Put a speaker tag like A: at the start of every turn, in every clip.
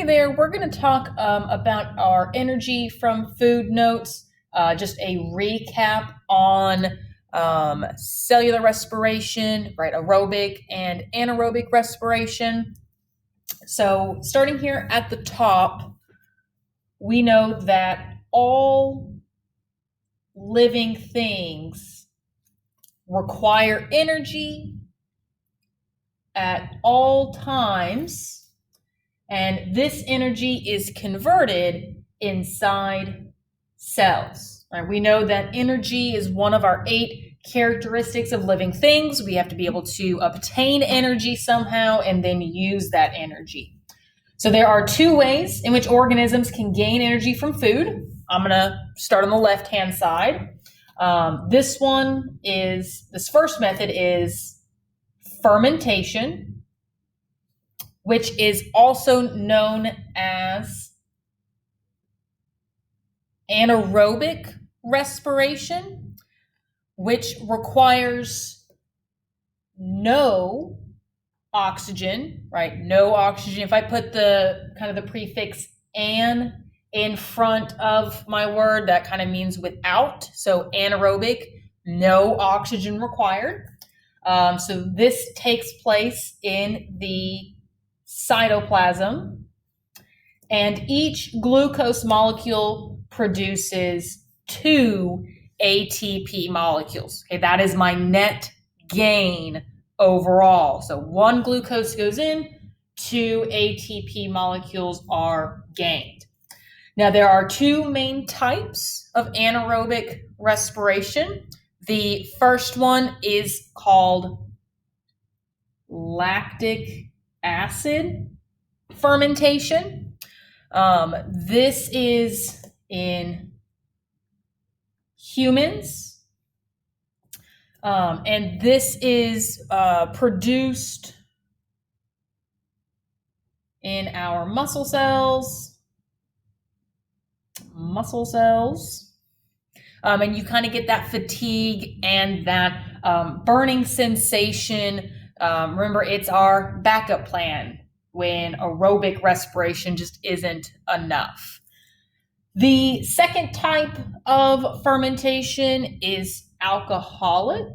A: Hey there, we're going to talk about our energy from food notes, just a recap on cellular respiration, right? Aerobic and anaerobic respiration. So starting here at the top, we know that all living things require energy at all times. And this energy is converted inside cells. Right? We know that energy is one of our 8 characteristics of living things. We have to be able to obtain energy somehow and then use that energy. So there are 2 ways in which organisms can gain energy from food. I'm going to start on the left-hand side. This first method is fermentation, which is also known as anaerobic respiration, which requires no oxygen, right? No oxygen. If I put the prefix "an" in front of my word, that kind of means without. So anaerobic, no oxygen required. So this takes place in the cytoplasm, and each glucose molecule produces 2 ATP molecules. Okay, that is my net gain overall. So 1 glucose goes in, 2 ATP molecules are gained. Now there are 2 main types of anaerobic respiration. The first one is called lactic acid fermentation. This is in humans, and this is produced in our muscle cells, and you kind of get that fatigue and that burning sensation. Remember, it's our backup plan when aerobic respiration just isn't enough. The second type of fermentation is alcoholic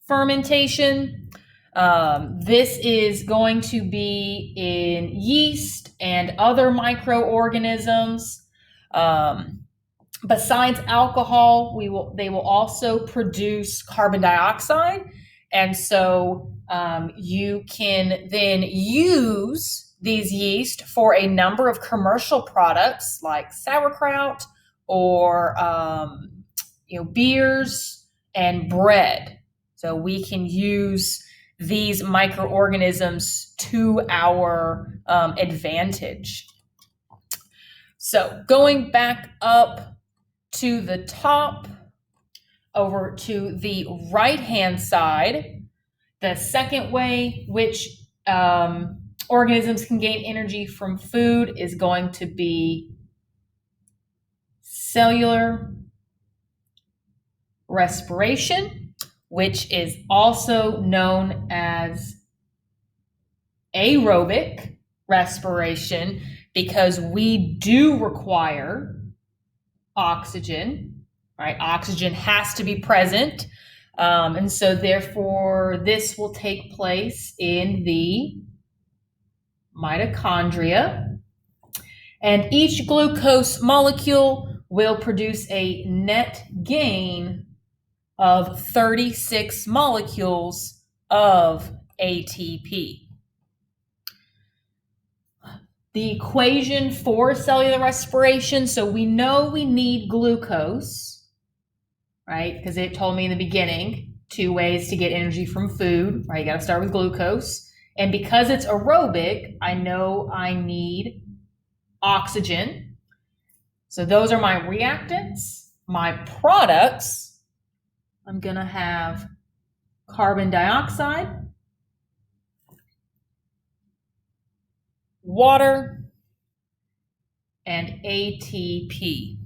A: fermentation. This is going to be in yeast and other microorganisms. Besides alcohol, they will also produce carbon dioxide. And so you can then use these yeast for a number of commercial products like sauerkraut or beers and bread. So we can use these microorganisms to our advantage. So going back up to the top, over to the right-hand side, the second way which organisms can gain energy from food is going to be cellular respiration, which is also known as aerobic respiration, because we do require oxygen. Right, oxygen has to be present, and so therefore this will take place in the mitochondria, and each glucose molecule will produce a net gain of 36 molecules of ATP. The equation for cellular respiration, so we know we need glucose, right? Because it told me in the beginning 2 ways to get energy from food, right? You got to start with glucose. And because it's aerobic, I know I need oxygen. So those are my reactants. My products, I'm going to have carbon dioxide, water, and ATP.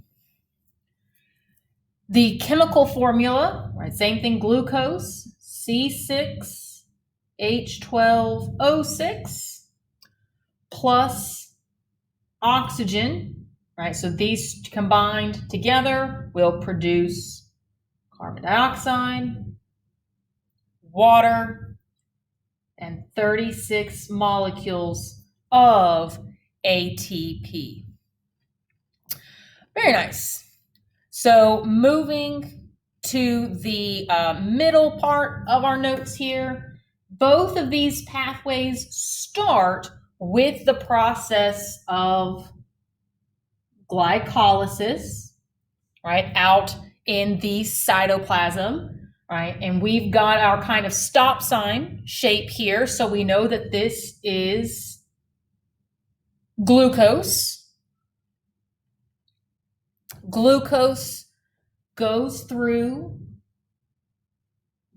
A: The chemical formula, right, same thing, glucose, C6H12O6, plus oxygen, right? So these combined together will produce carbon dioxide, water, and 36 molecules of ATP. Very nice. So moving to the middle part of our notes here, both of these pathways start with the process of glycolysis, right, out in the cytoplasm, right? And we've got our kind of stop sign shape here, so we know that this is glucose. Glucose goes through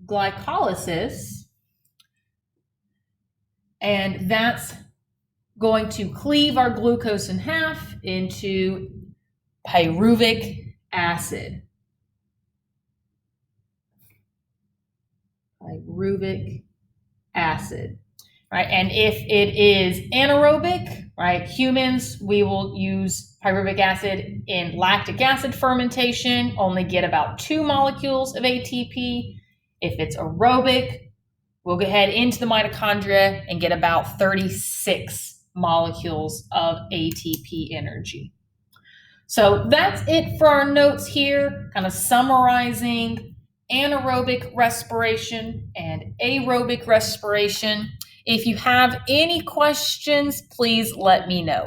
A: glycolysis, and that's going to cleave our glucose in half into pyruvic acid. Pyruvic acid, right? And if it is anaerobic, right, humans, we will use pyruvic acid in lactic acid fermentation, only get about 2 molecules of ATP. If it's aerobic, we'll go ahead into the mitochondria and get about 36 molecules of ATP energy. So that's it for our notes here, kind of summarizing anaerobic respiration and aerobic respiration. If you have any questions, please let me know.